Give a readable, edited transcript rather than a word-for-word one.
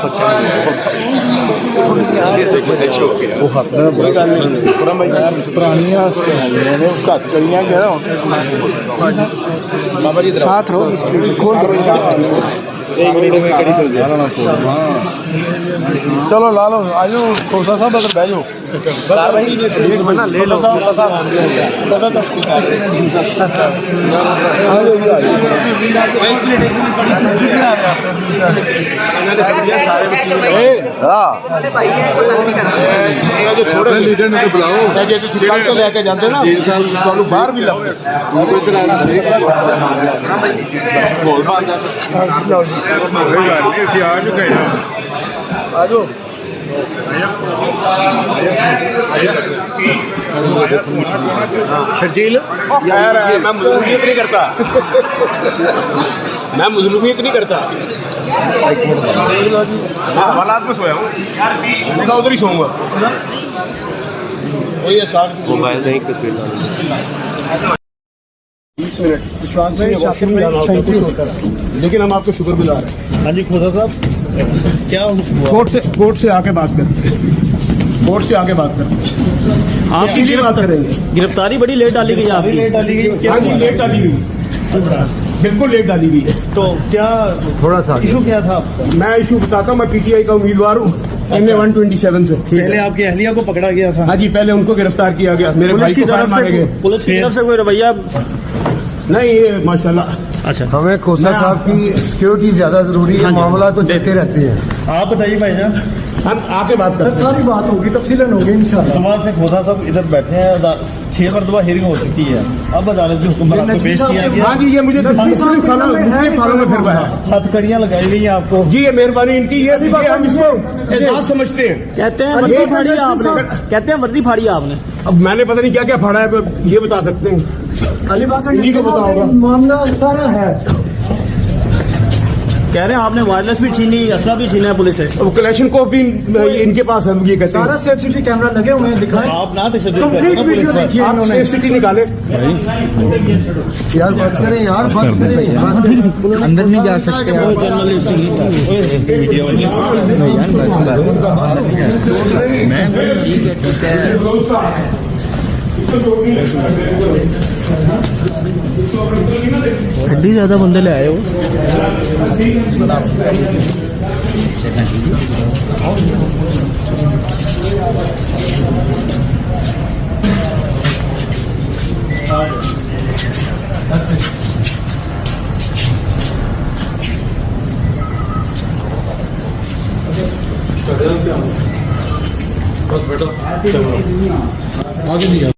पर्चा साथ रहो चलो ला लो आजो खोसा साहब अगर बह जाओ एक बना ले लो थोड़े लीडर ने बुलाओ लेके जाते ना बाहर भी लो आजो शर्जील यार मैं मुजलूमियत नहीं करता मैं हालात में सोया हूँ मैं उधर ही सोऊंगा वही है साथ मोबाइल नहीं तस्वीर 20 मिनट लेकिन हम आपको शुक्रगुजार हैं। हाँ जी खोसा साहब क्या कोर्ट से आके बात करें आप इसीलिए बात करेंगे। गिरफ्तारी बड़ी लेट डाली गई आपकी हाँ जी लेट डाली गई बिल्कुल लेट डाली गई तो क्या थोड़ा सा इशू क्या था आपका? मैं इशू बताता हूँ मैं पीटीआई का उम्मीदवार हूँ MA 127 से पहले आपकी अहलिया को पकड़ा गया था। हाँ जी पहले उनको गिरफ्तार किया गया मेरे भाई को फायर मारे गए पुलिस की तरफ से कोई रवैया नहीं ये माशाल्लाह अच्छा हमें खोसा साहब की सिक्योरिटी ज्यादा जरूरी है मामला तो चलते रहते हैं आप बताइए भाईजान हम आके बात करते हैं सारी बात होगी तफसीलन होगी इंशाल्लाह। समाज में खोसा साहब इधर बैठे हैं 6 मरतबा हियरिंग हो चुकी है अब अदालत के हुक्म पर आपको पेश किया गया। हाँ जी ये मुझे थानों में फिर पाया हथकड़ियां लगाई गई हैं आपको जी ये मेहरबानी इनकी ये हम इसको एजाज समझते हैं कहते हैं वर्दी फाड़ी आपने वर्दी फाड़ी आपने अब मैंने पता नहीं क्या क्या फाड़ा है ये बता सकते हैं इन्हीं को पता होगा मामला सारा है कह रहे हैं आपने वायरलेस भी छीनी असला भी छीना है पुलिस से अब कलेक्शन को भी इनके पास है ये कहते सारा हैं सीसीटीवी कैमरा लगे हुए हैं दिखाएं आप ना तशद्दुद करें ना पुलिस पर आप सिटी निकाले यार बस करें अंदर नहीं जा सकते हड्डी ज्यादा बंदे ले आए हो बस बेटा आगे नहीं